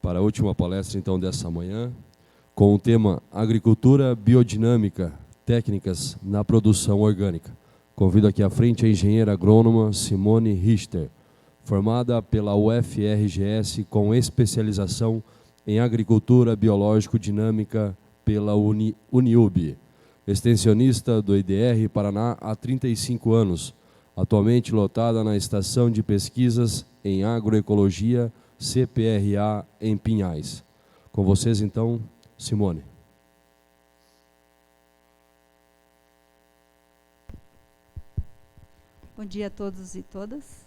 para a última palestra, então, dessa manhã, com o tema Agricultura Biodinâmica, Técnicas na Produção Orgânica. Convido aqui à frente a engenheira agrônoma Simone Richter, formada pela UFRGS com especialização em Agricultura Biológico-Dinâmica pela Uniub, extensionista do IDR Paraná há 35 anos, atualmente lotada na Estação de Pesquisas em Agroecologia, CPRA, em Pinhais. Com vocês, então, Simone. Bom dia a todos e todas.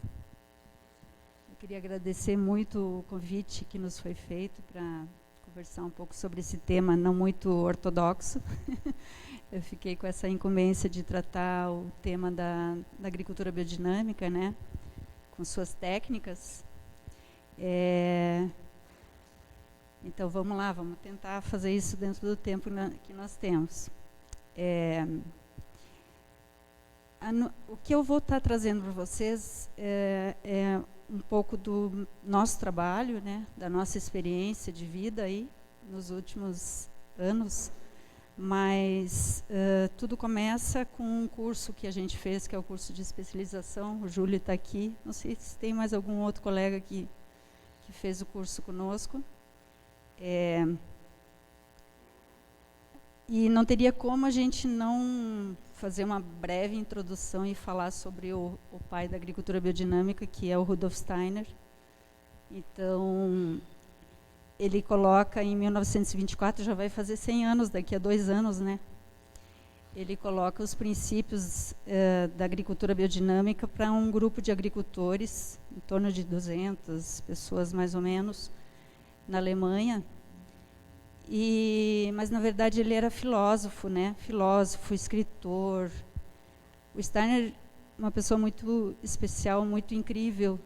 Eu queria agradecer muito o convite que nos foi feito para conversar um pouco sobre esse tema não muito ortodoxo. Eu fiquei com essa incumbência de tratar o tema da agricultura biodinâmica, né, com suas técnicas. Então, vamos lá, vamos tentar fazer isso dentro do tempo que nós temos. O que eu vou estar trazendo para vocês é um pouco do nosso trabalho, né, da nossa experiência de vida aí nos últimos anos, mas tudo começa com um curso que a gente fez, que é o curso de especialização. O Júlio está aqui, não sei se tem mais algum outro colega que fez o curso conosco. E não teria como a gente não fazer uma breve introdução e falar sobre o pai da agricultura biodinâmica, que é o Rudolf Steiner. Então, ele coloca em 1924, já vai fazer 100 anos, daqui a 2 anos, né? Ele coloca os princípios da agricultura biodinâmica para um grupo de agricultores, em torno de 200 pessoas mais ou menos, na Alemanha. Mas, na verdade, ele era filósofo, né? Filósofo, escritor. O Steiner, uma pessoa muito especial, muito incrível,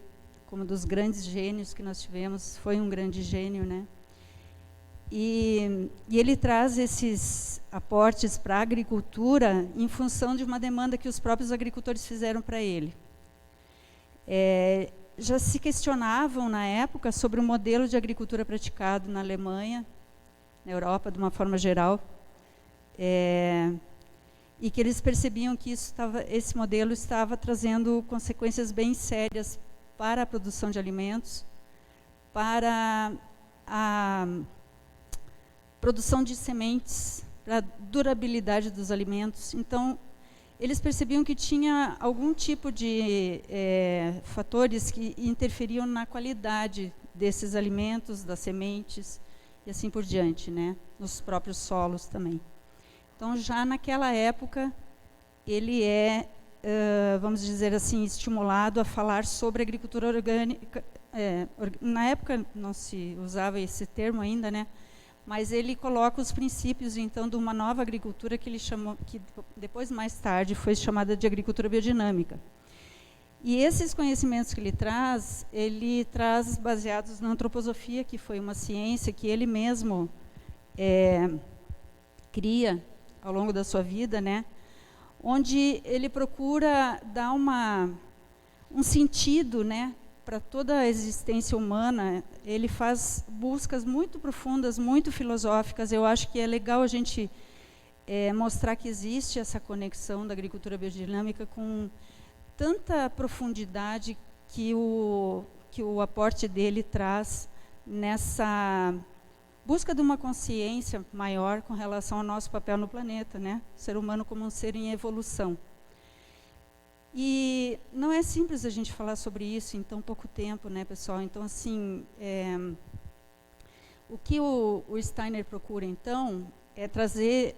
como dos grandes gênios que nós tivemos, foi um grande gênio, né? E ele traz esses aportes para a agricultura em função de uma demanda que os próprios agricultores fizeram para ele. Já se questionavam, na época, sobre o modelo de agricultura praticado na Alemanha, na Europa, de uma forma geral, e que eles percebiam que esse modelo estava trazendo consequências bem sérias para a produção de alimentos, para a produção de sementes, para a durabilidade dos alimentos. Então, eles percebiam que tinha algum tipo de fatores que interferiam na qualidade desses alimentos, das sementes, e assim por diante, né? Nos próprios solos também. Então, já naquela época, ele vamos dizer assim, estimulado a falar sobre agricultura orgânica. Na época não se usava esse termo ainda, né? Mas ele coloca os princípios, então, de uma nova agricultura que ele chamou, que depois, mais tarde, foi chamada de agricultura biodinâmica. E esses conhecimentos que ele traz baseados na antroposofia, que foi uma ciência que ele mesmo cria ao longo da sua vida, né? Onde ele procura dar um sentido, né, para toda a existência humana. Ele faz buscas muito profundas, muito filosóficas. Eu acho que é legal a gente mostrar que existe essa conexão da agricultura biodinâmica com tanta profundidade que o aporte dele traz nessa busca de uma consciência maior com relação ao nosso papel no planeta, né? O ser humano como um ser em evolução. E não é simples a gente falar sobre isso em tão pouco tempo, né, pessoal? Então, assim, o que o Steiner procura, então, é trazer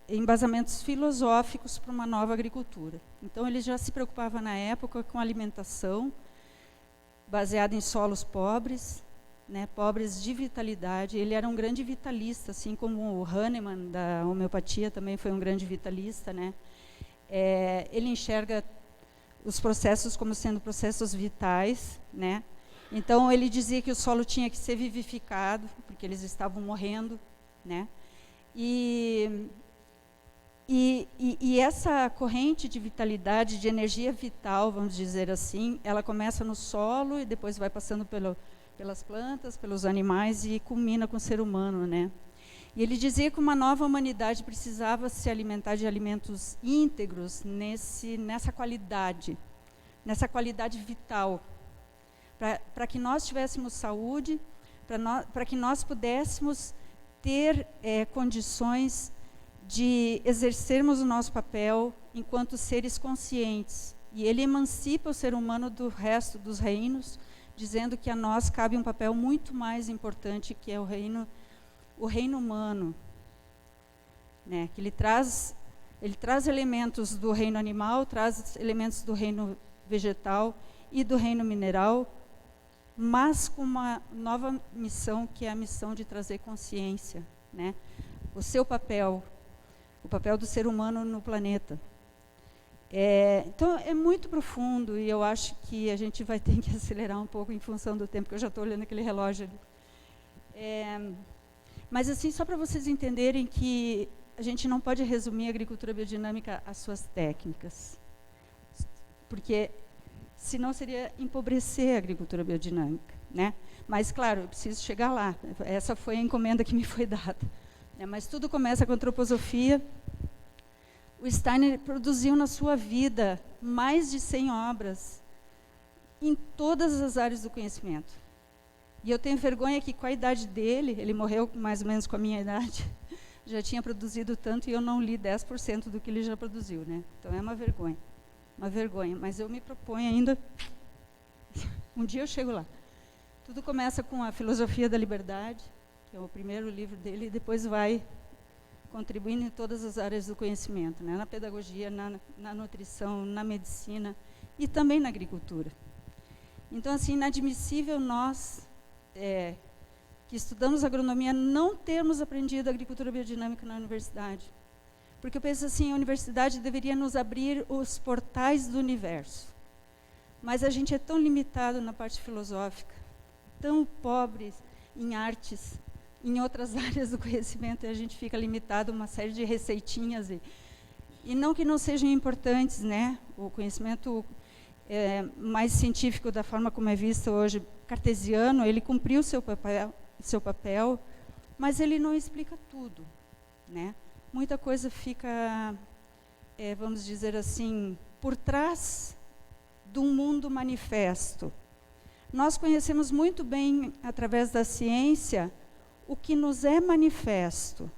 embasamentos filosóficos para uma nova agricultura. Então, ele já se preocupava na época com alimentação baseada em solos pobres, né, pobres de vitalidade. Ele era um grande vitalista, assim como o Hahnemann, da homeopatia, também foi um grande vitalista, né? Ele enxerga os processos como sendo processos vitais, né? Então, ele dizia que o solo tinha que ser vivificado, porque eles estavam morrendo, né? E essa corrente de vitalidade, de energia vital, vamos dizer assim, ela começa no solo e depois vai passando pelas plantas, pelos animais e culmina com o ser humano, né? E ele dizia que uma nova humanidade precisava se alimentar de alimentos íntegros nessa qualidade vital, para que nós tivéssemos saúde, para que nós pudéssemos ter condições de exercermos o nosso papel enquanto seres conscientes. E ele emancipa o ser humano do resto dos reinos, dizendo que a nós cabe um papel muito mais importante, que é o reino humano, né? Que ele traz elementos do reino animal, traz elementos do reino vegetal e do reino mineral, mas com uma nova missão, que é a missão de trazer consciência, né? O seu papel, o papel do ser humano no planeta. Então, é muito profundo, e eu acho que a gente vai ter que acelerar um pouco em função do tempo, que eu já estou olhando aquele relógio ali. Mas, assim, só para vocês entenderem que a gente não pode resumir a agricultura biodinâmica às suas técnicas, porque senão seria empobrecer a agricultura biodinâmica, né? Mas, claro, eu preciso chegar lá. Essa foi a encomenda que me foi dada. Mas tudo começa com a antroposofia. O Steiner produziu na sua vida mais de 100 obras em todas as áreas do conhecimento. E eu tenho vergonha que, com a idade dele, ele morreu mais ou menos com a minha idade, já tinha produzido tanto e eu não li 10% do que ele já produziu, né? Então é uma vergonha, mas eu me proponho ainda, um dia eu chego lá. Tudo começa com a Filosofia da Liberdade, que é o primeiro livro dele, e depois vai contribuindo em todas as áreas do conhecimento, né? Na pedagogia, na nutrição, na medicina e também na agricultura. Então, assim, inadmissível nós, que estudamos agronomia, não termos aprendido agricultura biodinâmica na universidade. Porque eu penso assim, a universidade deveria nos abrir os portais do universo. Mas a gente é tão limitado na parte filosófica, tão pobre em artes, em outras áreas do conhecimento, e a gente fica limitado a uma série de receitinhas. E não que não sejam importantes, né? O conhecimento mais científico, da forma como é visto hoje, cartesiano, ele cumpriu seu papel, mas ele não explica tudo, né? Muita coisa fica, vamos dizer assim, por trás do mundo manifesto. Nós conhecemos muito bem, através da ciência, o que nos é manifesto,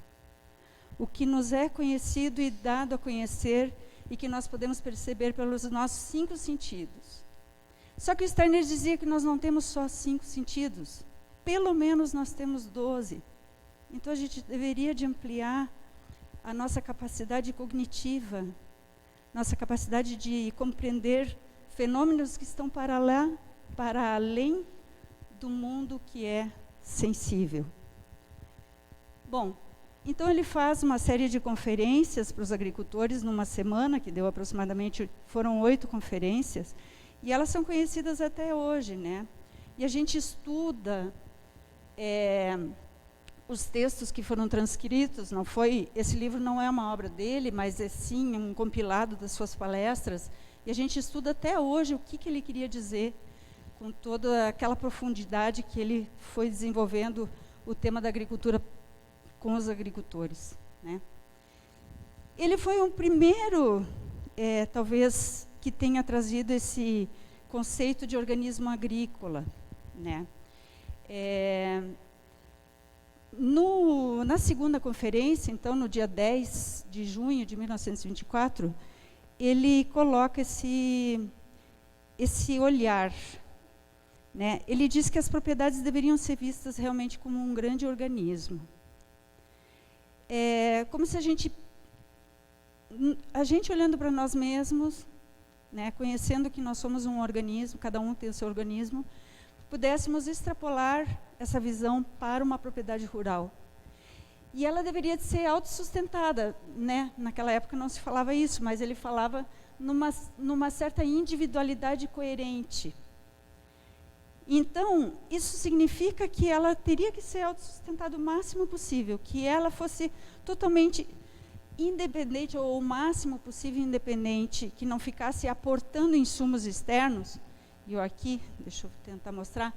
o que nos é conhecido e dado a conhecer, e que nós podemos perceber pelos nossos 5 sentidos. Só que o Steiner dizia que nós não temos só 5 sentidos, pelo menos nós temos 12. Então a gente deveria de ampliar a nossa capacidade cognitiva, nossa capacidade de compreender fenômenos que estão para além do mundo que é sensível. Bom, então ele faz uma série de conferências para os agricultores numa semana, que deu aproximadamente, foram 8 conferências, e elas são conhecidas até hoje, né? E a gente estuda os textos que foram transcritos, esse livro não é uma obra dele, mas é sim um compilado das suas palestras, e a gente estuda até hoje o que ele queria dizer, com toda aquela profundidade que ele foi desenvolvendo o tema da agricultura com os agricultores, né? Ele foi um primeiro, talvez, que tenha trazido esse conceito de organismo agrícola, né? Na segunda conferência, então, no dia 10 de junho de 1924, ele coloca esse olhar, né? Ele diz que as propriedades deveriam ser vistas realmente como um grande organismo. Como se a gente olhando para nós mesmos, né, conhecendo que nós somos um organismo, cada um tem o seu organismo, pudéssemos extrapolar essa visão para uma propriedade rural. E ela deveria de ser autossustentada, né? Naquela época não se falava isso, mas ele falava numa certa individualidade coerente. Então, isso significa que ela teria que ser autossustentada o máximo possível, que ela fosse totalmente independente, ou o máximo possível independente, que não ficasse aportando insumos externos. E eu aqui, deixa eu tentar mostrar,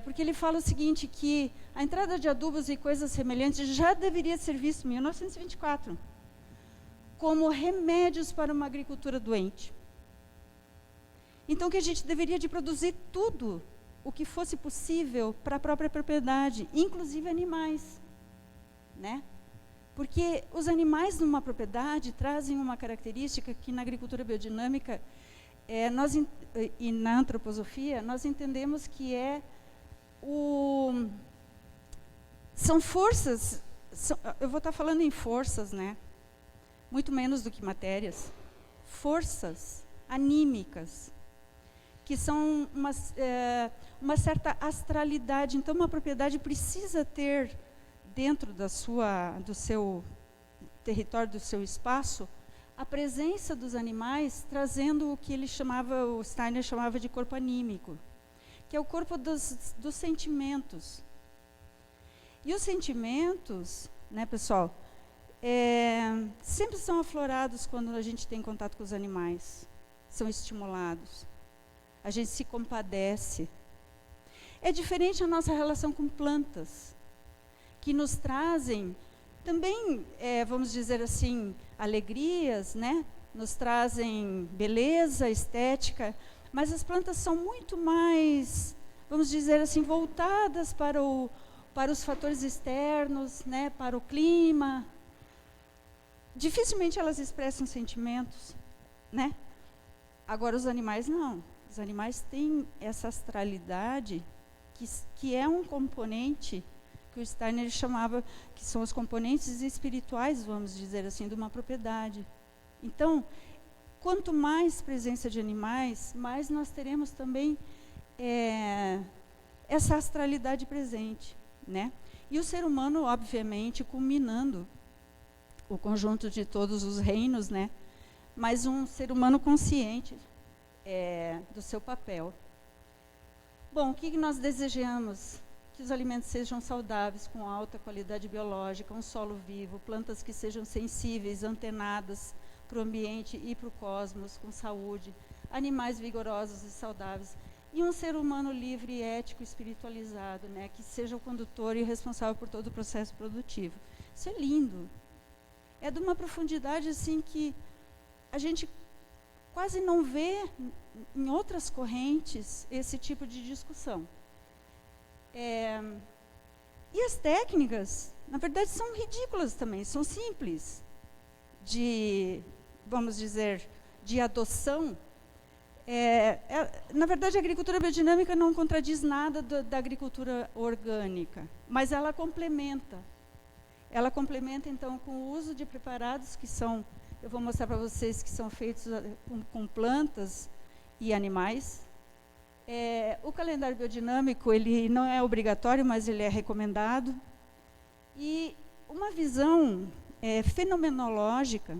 Porque ele fala o seguinte, que a entrada de adubos e coisas semelhantes já deveria ser visto em 1924 como remédios para uma agricultura doente. Então, que a gente deveria de produzir tudo o que fosse possível para a própria propriedade, inclusive animais, né? Porque os animais numa propriedade trazem uma característica que na agricultura biodinâmica e na antroposofia nós entendemos que são forças, eu vou estar falando em forças, né? Muito menos do que matérias, forças anímicas, que são uma certa astralidade. Então, uma propriedade precisa ter dentro do seu território, do seu espaço, a presença dos animais, trazendo o que o Steiner chamava de corpo anímico, que é o corpo dos sentimentos. E os sentimentos, né, pessoal, sempre são aflorados quando a gente tem contato com os animais, são estimulados. A gente se compadece. É diferente a nossa relação com plantas, que nos trazem também, vamos dizer assim, alegrias, né? Nos trazem beleza, estética, mas as plantas são muito mais, vamos dizer assim, voltadas para os fatores externos, né? Para o clima. Dificilmente elas expressam sentimentos, né? Agora, os animais não. Os animais têm essa astralidade que é um componente que o Steiner chamava, que são os componentes espirituais, vamos dizer assim, de uma propriedade. Então, quanto mais presença de animais, mais nós teremos também essa astralidade presente, né? E o ser humano, obviamente, culminando o conjunto de todos os reinos, né? Mas um ser humano consciente do seu papel. Bom, o que nós desejamos? Que os alimentos sejam saudáveis, com alta qualidade biológica, um solo vivo, plantas que sejam sensíveis, antenadas para o ambiente e para o cosmos, com saúde, animais vigorosos e saudáveis, e um ser humano livre, ético, espiritualizado, né, que seja o condutor e responsável por todo o processo produtivo. Isso é lindo. É de uma profundidade assim que a gente quase não vê em outras correntes esse tipo de discussão. E as técnicas, na verdade, são ridículas também, são simples, vamos dizer, de adoção. Na verdade, a agricultura biodinâmica não contradiz nada da agricultura orgânica, mas ela complementa. Ela complementa, então, com o uso de preparados que são, eu vou mostrar para vocês, que são feitos com plantas e animais. O calendário biodinâmico, ele não é obrigatório, mas ele é recomendado. E uma visão fenomenológica,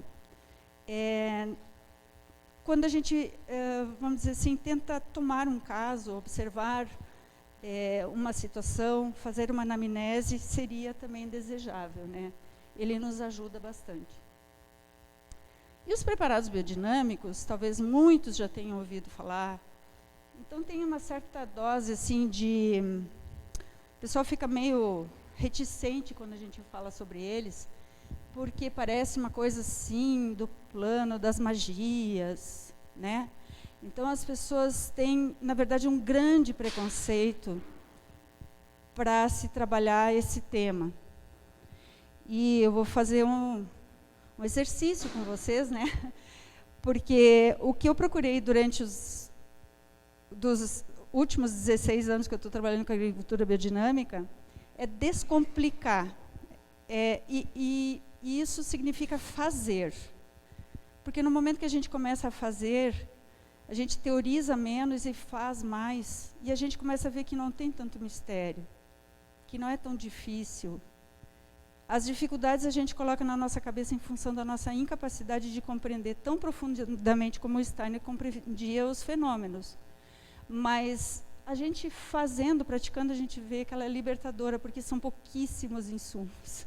quando a gente, vamos dizer assim, tenta tomar um caso, observar uma situação, fazer uma anamnese, seria também desejável, né? Ele nos ajuda bastante. E os preparados biodinâmicos, talvez muitos já tenham ouvido falar. Então, tem uma certa dose, assim, o pessoal fica meio reticente quando a gente fala sobre eles, porque parece uma coisa, assim, do plano das magias, né? Então, as pessoas têm, na verdade, um grande preconceito para se trabalhar esse tema. E eu vou fazer um exercício com vocês, né? Porque o que eu procurei durante dos últimos 16 anos que eu estou trabalhando com a agricultura biodinâmica é descomplicar. E isso significa fazer. Porque no momento que a gente começa a fazer, a gente teoriza menos e faz mais. E a gente começa a ver que não tem tanto mistério, que não é tão difícil. As dificuldades a gente coloca na nossa cabeça em função da nossa incapacidade de compreender tão profundamente como o Steiner compreendia os fenômenos. Mas a gente fazendo, praticando, a gente vê que ela é libertadora, porque são pouquíssimos insumos.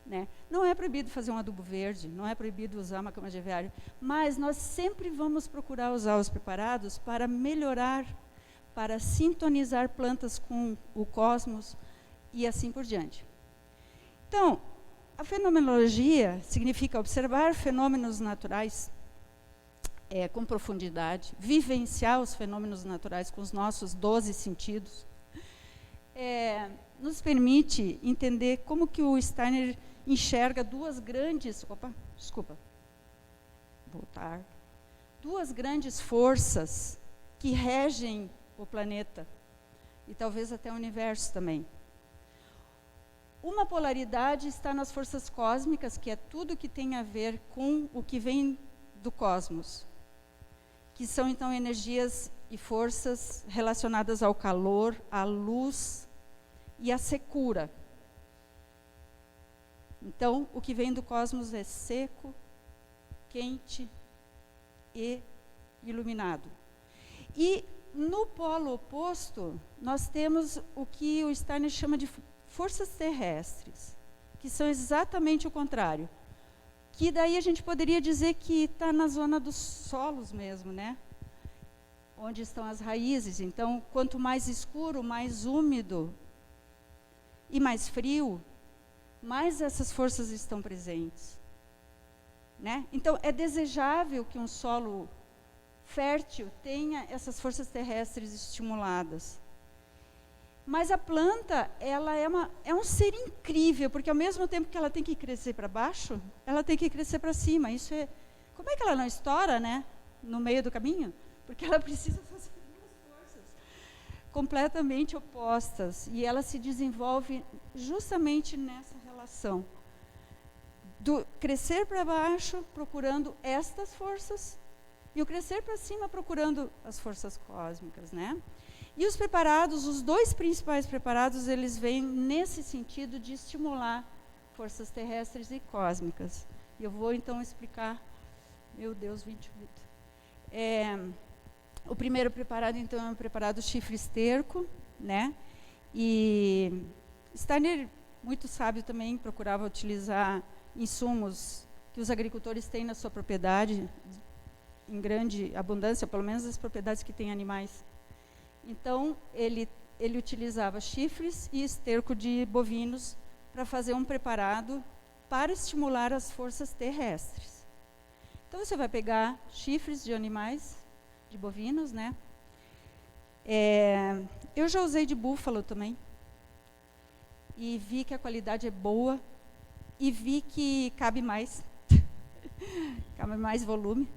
Né? Não é proibido fazer um adubo verde, não é proibido usar uma cama de aviário, mas nós sempre vamos procurar usar os preparados para melhorar, para sintonizar plantas com o cosmos e assim por diante. Então, a fenomenologia significa observar fenômenos naturais com profundidade, vivenciar os fenômenos naturais com os nossos 12 sentidos, nos permite entender como que o Steiner enxerga duas grandes forças que regem o planeta e talvez até o universo também. Uma polaridade está nas forças cósmicas, que é tudo que tem a ver com o que vem do cosmos, que são então energias e forças relacionadas ao calor, à luz e à secura. Então, o que vem do cosmos é seco, quente e iluminado. E no polo oposto, nós temos o que o Steiner chama de forças terrestres, que são exatamente o contrário. Que daí a gente poderia dizer que está na zona dos solos mesmo, né? Onde estão as raízes. Então, quanto mais escuro, mais úmido e mais frio, mais essas forças estão presentes, né? Então, é desejável que um solo fértil tenha essas forças terrestres estimuladas. Mas a planta, ela é um ser incrível, porque ao mesmo tempo que ela tem que crescer para baixo, ela tem que crescer para cima. Como é que ela não estoura, né, no meio do caminho? Porque ela precisa fazer duas forças completamente opostas. E ela se desenvolve justamente nessa relação do crescer para baixo, procurando estas forças, e o crescer para cima, procurando as forças cósmicas, né? E os preparados, os dois principais preparados, eles vêm nesse sentido de estimular forças terrestres e cósmicas. E eu vou então explicar, meu Deus, 28. O primeiro preparado, então, é um preparado chifre-esterco, né? E Steiner, muito sábio também, procurava utilizar insumos que os agricultores têm na sua propriedade, em grande abundância, pelo menos as propriedades que têm animais. Então, ele utilizava chifres e esterco de bovinos para fazer um preparado para estimular as forças terrestres. Então, você vai pegar chifres de animais, de bovinos, né? Eu já usei de búfalo também. E vi que a qualidade é boa. E vi que cabe mais. Cabe mais volume.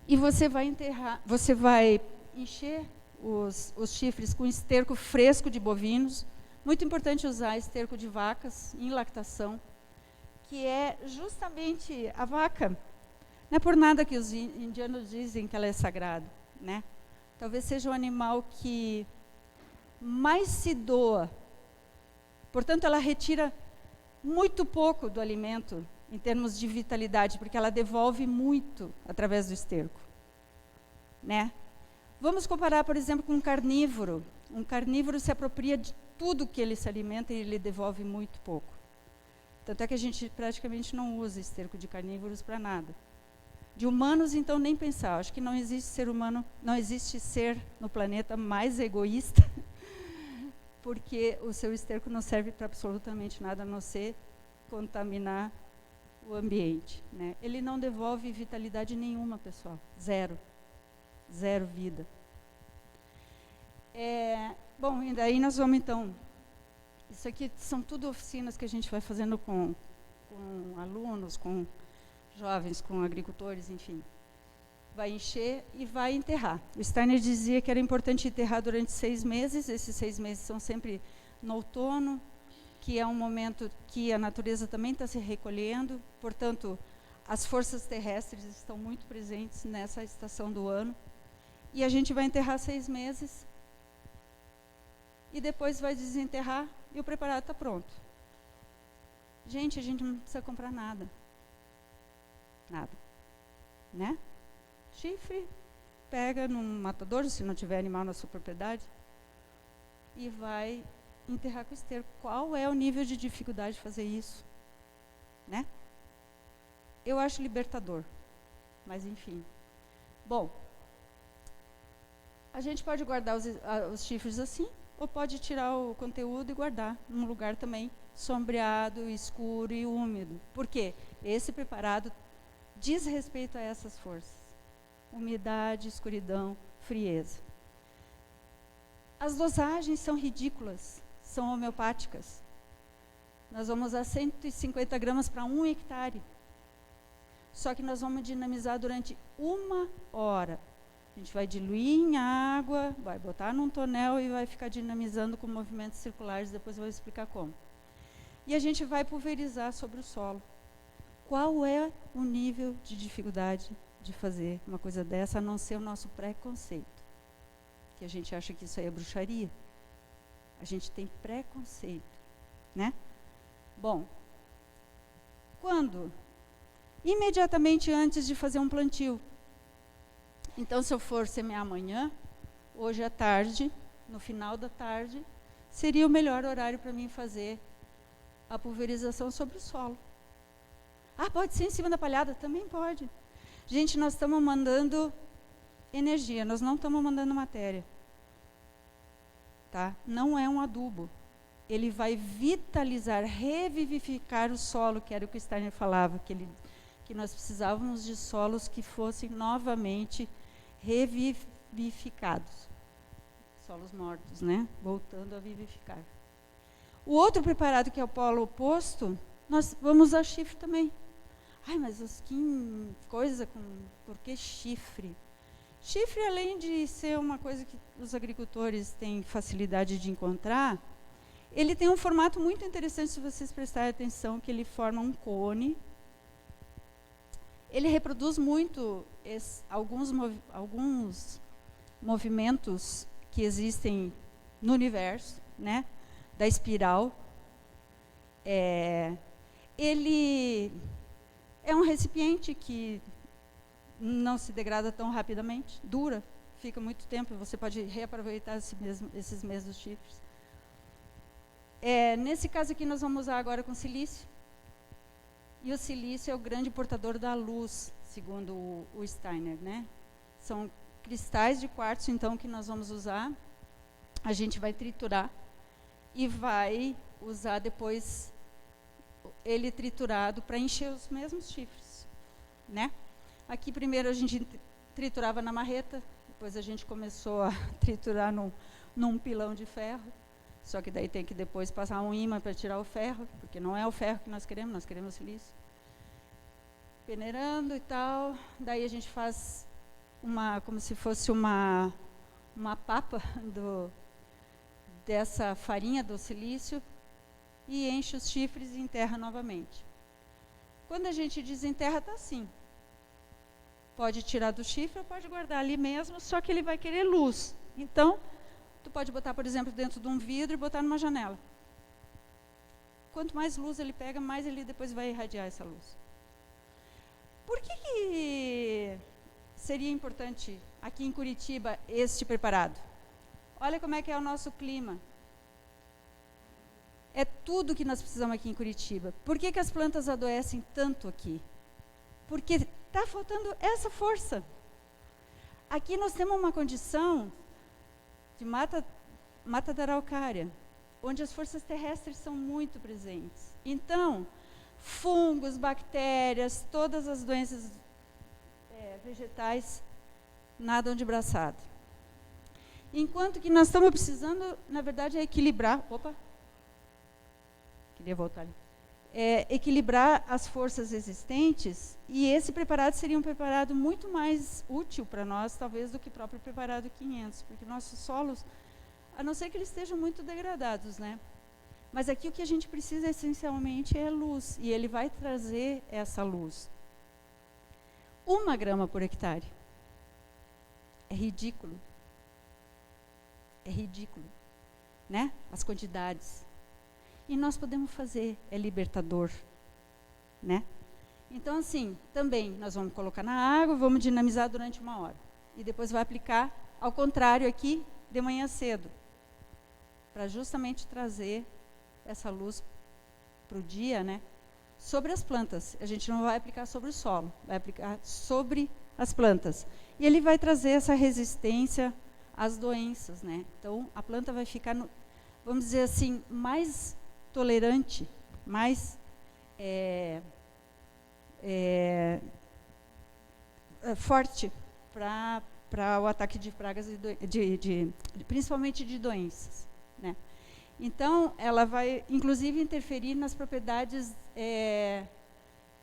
E você vai encher os chifres com esterco fresco de bovinos. Muito importante usar esterco de vacas em lactação, que é justamente a vaca. Não é por nada que os indianos dizem que ela é sagrada, né? Talvez seja o animal que mais se doa. Portanto, ela retira muito pouco do alimento em termos de vitalidade, porque ela devolve muito através do esterco, né? Vamos comparar, por exemplo, com um carnívoro. Um carnívoro se apropria de tudo que ele se alimenta e ele devolve muito pouco. Tanto é que a gente praticamente não usa esterco de carnívoros para nada. De humanos, então, nem pensar. Acho que não existe ser humano, não existe ser no planeta mais egoísta, porque o seu esterco não serve para absolutamente nada, a não ser contaminar o ambiente, né? Ele não devolve vitalidade nenhuma, pessoal. Zero. Zero vida. Bom, e daí nós vamos, então... Isso aqui são tudo oficinas que a gente vai fazendo com alunos, com jovens, com agricultores, enfim. Vai encher e vai enterrar. O Steiner dizia que era importante enterrar durante 6 meses. Esses 6 meses são sempre no outono, que é um momento que a natureza também está se recolhendo. Portanto, as forças terrestres estão muito presentes nessa estação do ano. E a gente vai enterrar 6 meses. E depois vai desenterrar e o preparado está pronto. Gente, a gente não precisa comprar nada. Nada. Né? Chifre, pega num matador, se não tiver animal na sua propriedade, e vai enterrar com esterco. Qual é o nível de dificuldade de fazer isso? Né? Eu acho libertador. Mas, enfim. Bom, A gente pode guardar os chifres assim, ou pode tirar o conteúdo e guardar num lugar também sombreado, escuro e úmido. Por quê? Esse preparado diz respeito a essas forças. Umidade, escuridão, frieza. As dosagens são ridículas, são homeopáticas. Nós vamos usar 150 gramas para 1 hectare. Só que nós vamos dinamizar durante 1 hora. A gente vai diluir em água, vai botar num tonel e vai ficar dinamizando com movimentos circulares, depois eu vou explicar como. E a gente vai pulverizar sobre o solo. Qual é o nível de dificuldade de fazer uma coisa dessa, a não ser o nosso preconceito? Que a gente acha que isso aí é bruxaria. A gente tem preconceito, né? Bom, quando? Imediatamente antes de fazer um plantio. Então, se eu for semear amanhã, hoje à tarde, no final da tarde, seria o melhor horário para mim fazer a pulverização sobre o solo. Ah, pode ser em cima da palhada? Também pode. Gente, nós estamos mandando energia, nós não estamos mandando matéria. Tá? Não é um adubo. Ele vai vitalizar, revivificar o solo, que era o que o Steiner falava, que nós precisávamos de solos que fossem novamente revivificados. Solos mortos, né? Voltando a vivificar. O outro preparado, que é o polo oposto, nós vamos usar chifre também. Ai, mas que coisa, por que chifre? Chifre, além de ser uma coisa que os agricultores têm facilidade de encontrar, ele tem um formato muito interessante, se vocês prestarem atenção, que ele forma um cone. Ele reproduz muito alguns movimentos que existem no universo, né? Da espiral. Ele é um recipiente que não se degrada tão rapidamente, dura, fica muito tempo, você pode reaproveitar esses mesmos chifres. Nesse caso aqui nós vamos usar agora com silício. E o silício é o grande portador da luz, segundo o Steiner, né? São cristais de quartzo, então, que nós vamos usar. A gente vai triturar e vai usar depois ele triturado para encher os mesmos chifres, né? Aqui primeiro a gente triturava na marreta, depois a gente começou a triturar num pilão de ferro. Só que daí tem que depois passar um ímã para tirar o ferro, porque não é o ferro que nós queremos o silício. Peneirando e tal, daí a gente faz como se fosse uma papa dessa farinha do silício e enche os chifres e enterra novamente. Quando a gente desenterra, está assim. Pode tirar do chifre ou pode guardar ali mesmo, só que ele vai querer luz. Então, tu pode botar, por exemplo, dentro de um vidro e botar numa janela. Quanto mais luz ele pega, mais ele depois vai irradiar essa luz. Por que seria importante aqui em Curitiba este preparado? Olha como é que é o nosso clima. É tudo que nós precisamos aqui em Curitiba. Por que as plantas adoecem tanto aqui? Porque está faltando essa força. Aqui nós temos uma condição de mata da araucária, onde as forças terrestres são muito presentes. Então, fungos, bactérias, todas as doenças vegetais nadam de braçada. Enquanto que nós estamos precisando, na verdade, é equilibrar. Opa! Queria voltar ali. Equilibrar as forças existentes, e esse preparado seria um preparado muito mais útil para nós, talvez, do que o próprio preparado 500, porque nossos solos, a não ser que eles estejam muito degradados, né? Mas aqui o que a gente precisa essencialmente é luz, e ele vai trazer essa luz. 1 grama por hectare. É ridículo. É ridículo, né? As quantidades. E nós podemos fazer, é libertador, né? Então, assim, também nós vamos colocar na água, vamos dinamizar durante 1 hora. E depois vai aplicar, ao contrário aqui, de manhã cedo. Para justamente trazer essa luz para o dia, né? Sobre as plantas. A gente não vai aplicar sobre o solo, vai aplicar sobre as plantas. E ele vai trazer essa resistência as doenças, né? Então, a planta vai ficar, vamos dizer assim, mais tolerante, mais forte para o ataque de pragas, principalmente de doenças, né? Então, ela vai, inclusive, interferir nas propriedades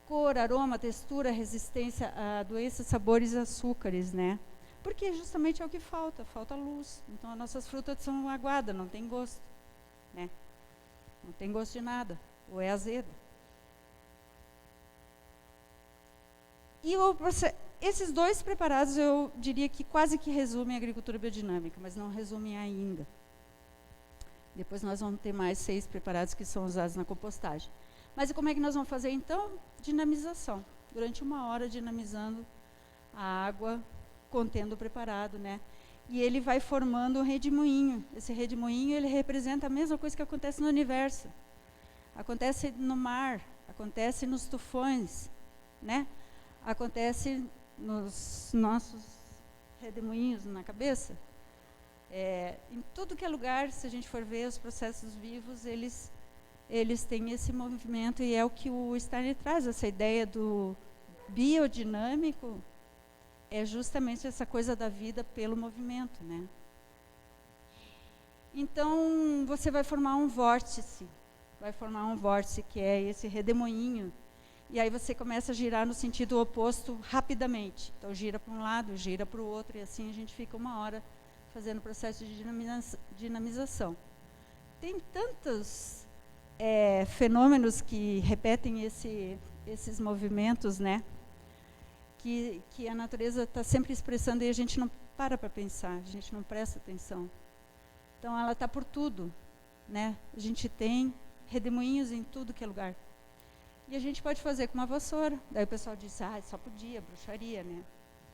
cor, aroma, textura, resistência a doenças, sabores e açúcares, né? Porque justamente é o que falta luz. Então, as nossas frutas são aguadas, não tem gosto, né? Não tem gosto de nada, ou é azedo. E esses dois preparados, eu diria que quase que resumem a agricultura biodinâmica, mas não resumem ainda. Depois nós vamos ter mais 6 preparados que são usados na compostagem. Mas e como é que nós vamos fazer, então? Dinamização. Durante 1 hora, dinamizando a água, contendo o preparado, né? E ele vai formando um redemoinho. Esse redemoinho, ele representa a mesma coisa que acontece no universo. Acontece no mar, acontece nos tufões, né? Acontece nos nossos redemoinhos na cabeça. Em tudo que é lugar, se a gente for ver os processos vivos, eles têm esse movimento, e é o que o Steiner traz, essa ideia do biodinâmico, é justamente essa coisa da vida pelo movimento, né? Então, você vai formar um vórtice que é esse redemoinho, e aí você começa a girar no sentido oposto rapidamente. Então, gira para um lado, gira para o outro, e assim a gente fica 1 hora fazendo o processo de dinamização. Tem tantos fenômenos que repetem esses movimentos, né? Que a natureza está sempre expressando, e a gente não para pensar, a gente não presta atenção. Então, ela está por tudo, né? A gente tem redemoinhos em tudo que é lugar. E a gente pode fazer com uma vassoura. Daí o pessoal diz, só podia, bruxaria, né?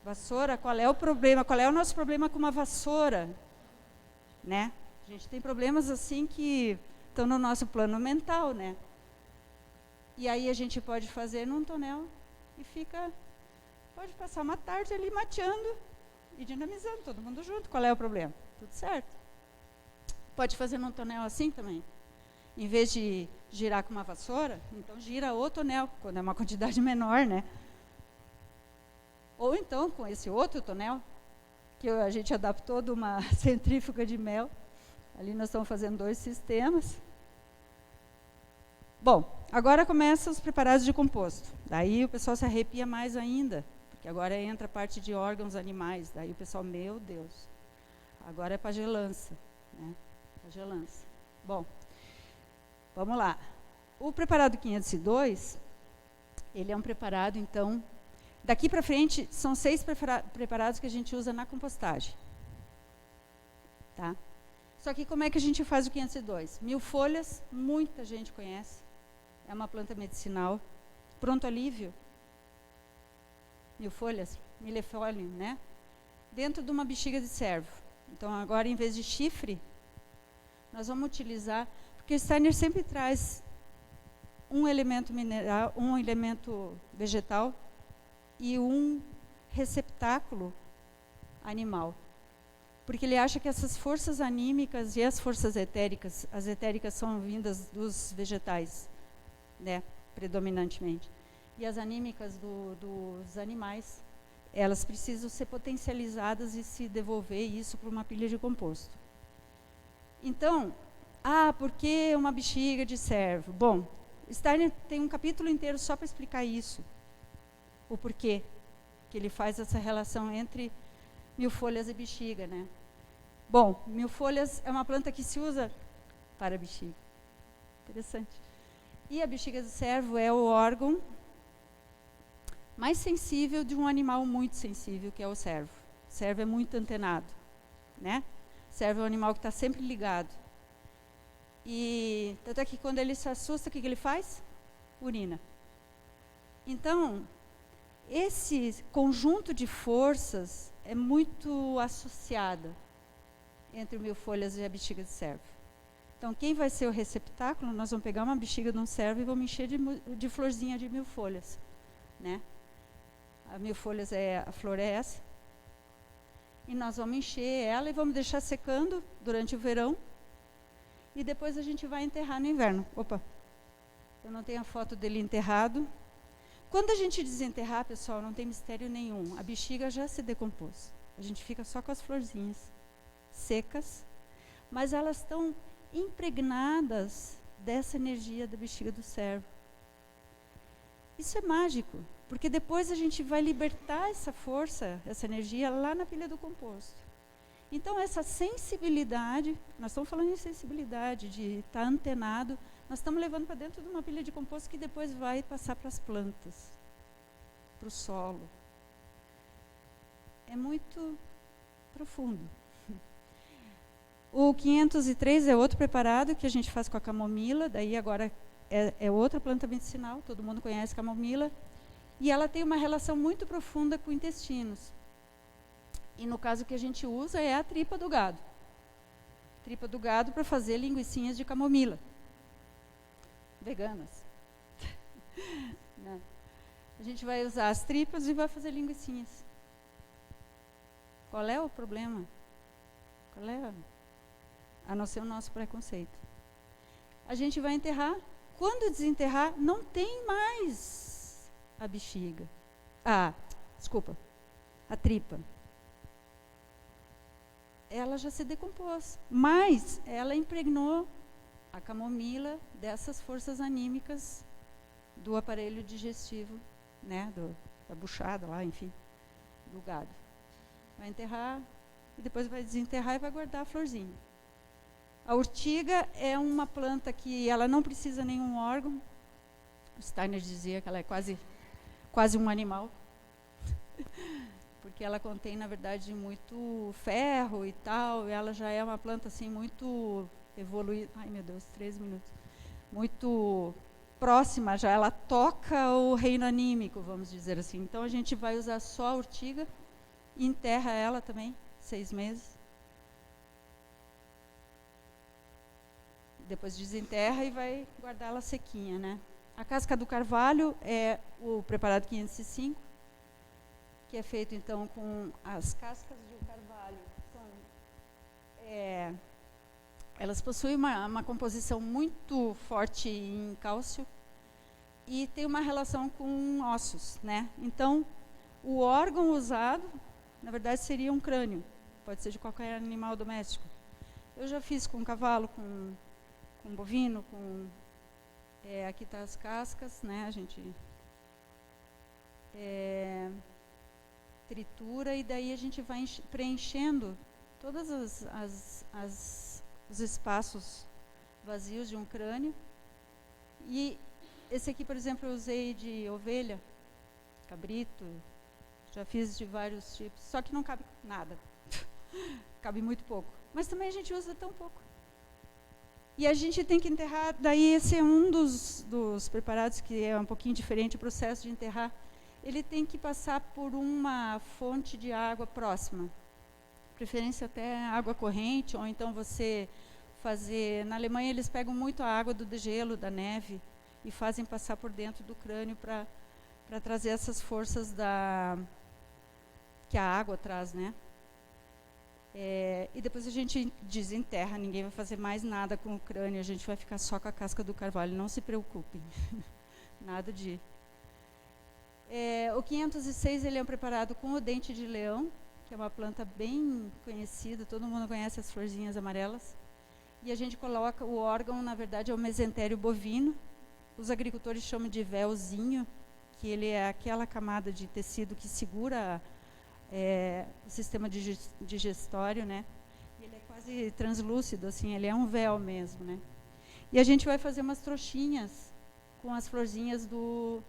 Vassoura, qual é o problema? Qual é o nosso problema com uma vassoura? Né? A gente tem problemas assim que estão no nosso plano mental, né? E aí a gente pode fazer num tonel e pode passar uma tarde ali mateando e dinamizando, todo mundo junto. Qual é o problema? Tudo certo. Pode fazer num tonel assim também. Em vez de girar com uma vassoura, então gira o tonel, quando é uma quantidade menor, né? Ou então, com esse outro tonel, que a gente adaptou de uma centrífuga de mel. Ali nós estamos fazendo 2 sistemas. Bom, agora começam os preparados de composto. Daí o pessoal se arrepia mais ainda, porque agora entra a parte de órgãos animais. Daí o pessoal, meu Deus, agora é pagelança, né? Pagelança. Bom, vamos lá. O preparado 502, ele é um preparado, então, daqui para frente, são 6 preparados que a gente usa na compostagem. Tá? Só que como é que a gente faz o 502? 1000 folhas, muita gente conhece. É uma planta medicinal. Pronto alívio. 1000 folhas, milefólio, né? Dentro de uma bexiga de cervo. Então, agora, em vez de chifre, nós vamos utilizar... Porque o Steiner sempre traz um elemento mineral, um elemento vegetal e um receptáculo animal. Porque ele acha que essas forças anímicas e as forças etéricas, as etéricas são vindas dos vegetais, né, predominantemente. E as anímicas dos animais, elas precisam ser potencializadas e se devolver isso para uma pilha de composto. Então, por que uma bexiga de cervo? Bom, Steiner tem um capítulo inteiro só para explicar isso. O porquê que ele faz essa relação entre 1000 folhas e bexiga, né? Bom, 1000 folhas é uma planta que se usa para bexiga. Interessante. E a bexiga do cervo é o órgão mais sensível de um animal muito sensível, que é o cervo. O cervo é muito antenado, né? O cervo é um animal que está sempre ligado. E tanto é que quando ele se assusta, o que ele faz? Urina. Então, esse conjunto de forças é muito associado entre o 1000 folhas e a bexiga de cervo. Então, quem vai ser o receptáculo? Nós vamos pegar uma bexiga de um cervo e vamos encher de florzinha de 1000 folhas, né? A 1000 folhas a flor é essa. e nós vamos encher ela e vamos deixar secando durante o verão, e depois a gente vai enterrar no inverno. Opa, eu não tenho a foto dele enterrado. Quando a gente desenterrar, pessoal, não tem mistério nenhum, a bexiga já se decompôs. A gente fica só com as florzinhas secas, mas elas estão impregnadas dessa energia da bexiga do cervo. Isso é mágico, porque depois a gente vai libertar essa força, essa energia lá na pilha do composto. Então essa sensibilidade, nós estamos falando de sensibilidade, de estar antenado, nós estamos levando para dentro de uma pilha de composto que depois vai passar para as plantas, para o solo. É muito profundo. O 503 é outro preparado que a gente faz com a camomila, daí agora é outra planta medicinal, todo mundo conhece camomila, e ela tem uma relação muito profunda com intestinos. E no caso que a gente usa é a tripa do gado. Tripa do gado para fazer linguicinhas de camomila. Veganas. Não. A gente vai usar as tripas e vai fazer linguicinhas. Qual é o problema? Qual é? A não ser o nosso preconceito. A gente vai enterrar. Quando desenterrar, não tem mais a bexiga. Desculpa. A tripa. Ela já se decompôs, mas ela impregnou a camomila dessas forças anímicas do aparelho digestivo, né, da buchada lá, enfim, do gado. Vai enterrar e depois vai desenterrar e vai guardar a florzinha. A urtiga é uma planta que ela não precisa nenhum órgão. O Steiner dizia que ela é quase um animal. Porque ela contém, na verdade, muito ferro e tal, e ela já é uma planta assim muito evoluída. Ai, meu Deus, 13 minutos. Muito próxima já, ela toca o reino anímico, vamos dizer assim. Então a gente vai usar só a urtiga e enterra ela também, 6 meses. Depois desenterra e vai guardar ela sequinha, né? A casca do carvalho é o preparado 505, que é feito então com as cascas de carvalho. Elas possuem uma composição muito forte em cálcio e tem uma relação com ossos, né? Então, o órgão usado, na verdade, seria um crânio. Pode ser de qualquer animal doméstico. Eu já fiz com cavalo, com bovino, aqui está as cascas, né? A gente tritura e daí a gente vai preenchendo todos os espaços vazios de um crânio. E esse aqui, por exemplo, eu usei de ovelha, cabrito, já fiz de vários tipos, só que não cabe nada, cabe muito pouco. Mas também a gente usa tão pouco. E a gente tem que enterrar, daí esse é um dos preparados que é um pouquinho diferente o processo de enterrar. Ele tem que passar por uma fonte de água próxima, preferência até água corrente, ou então você fazer... Na Alemanha eles pegam muito a água do degelo, da neve, e fazem passar por dentro do crânio para trazer essas forças que a água traz, né? E depois a gente desenterra, ninguém vai fazer mais nada com o crânio, a gente vai ficar só com a casca do carvalho, não se preocupem. Nada de... o 506 ele é um preparado com o dente de leão, que é uma planta bem conhecida, todo mundo conhece as florzinhas amarelas. E a gente coloca o órgão, na verdade, é o mesentério bovino. Os agricultores chamam de véuzinho, que ele é aquela camada de tecido que segura o sistema digestório, né? Ele é quase translúcido, assim, ele é um véu mesmo, né? E a gente vai fazer umas trouxinhas com as florzinhas do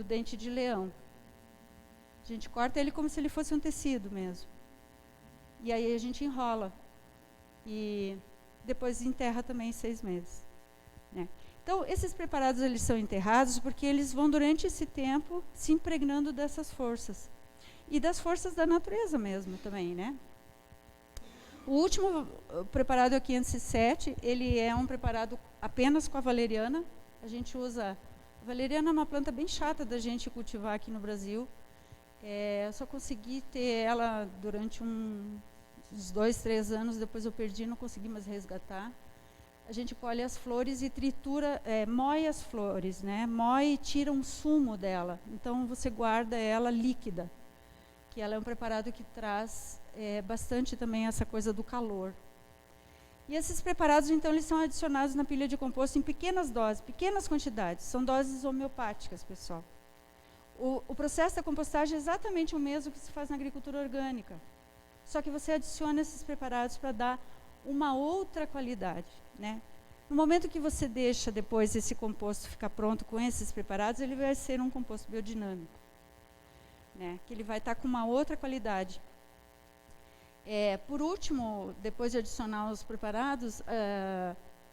dente de leão. A gente corta ele como se ele fosse um tecido mesmo. E aí a gente enrola. E depois enterra também 6 meses. Né? Então, esses preparados eles são enterrados porque eles vão, durante esse tempo, se impregnando dessas forças. E das forças da natureza mesmo também, né? O último preparado é o 507, ele é um preparado apenas com a valeriana. A gente usa... A valeriana é uma planta bem chata da gente cultivar aqui no Brasil. Eu só consegui ter ela durante uns 2, 3 anos, depois eu perdi, não consegui mais resgatar. A gente colhe as flores e tritura, moe as flores, né? Moe e tira um sumo dela. Então, você guarda ela líquida, que ela é um preparado que traz bastante também essa coisa do calor. E esses preparados, então, eles são adicionados na pilha de composto em pequenas doses, pequenas quantidades. São doses homeopáticas, pessoal. O processo da compostagem é exatamente o mesmo que se faz na agricultura orgânica. Só que você adiciona esses preparados para dar uma outra qualidade, né? No momento que você deixa depois esse composto ficar pronto com esses preparados, ele vai ser um composto biodinâmico, né? Que ele vai estar com uma outra qualidade. Por último, depois de adicionar os preparados,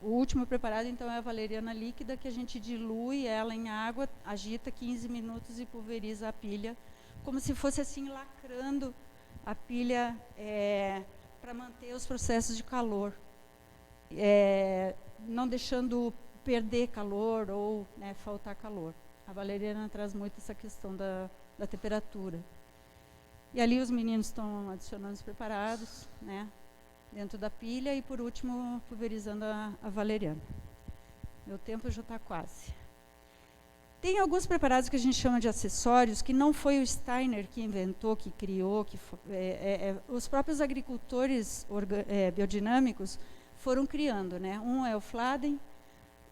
o último preparado, então, é a valeriana líquida, que a gente dilui ela em água, agita 15 minutos e pulveriza a pilha, como se fosse assim, lacrando a pilha para manter os processos de calor, não deixando perder calor ou, né, faltar calor. A valeriana traz muito essa questão da temperatura. E ali os meninos estão adicionando os preparados, né, dentro da pilha e, por último, pulverizando a valeriana. Meu tempo já está quase. Tem alguns preparados que a gente chama de acessórios, que não foi o Steiner que inventou, que criou, os próprios agricultores biodinâmicos foram criando, né? Um é o Fladen,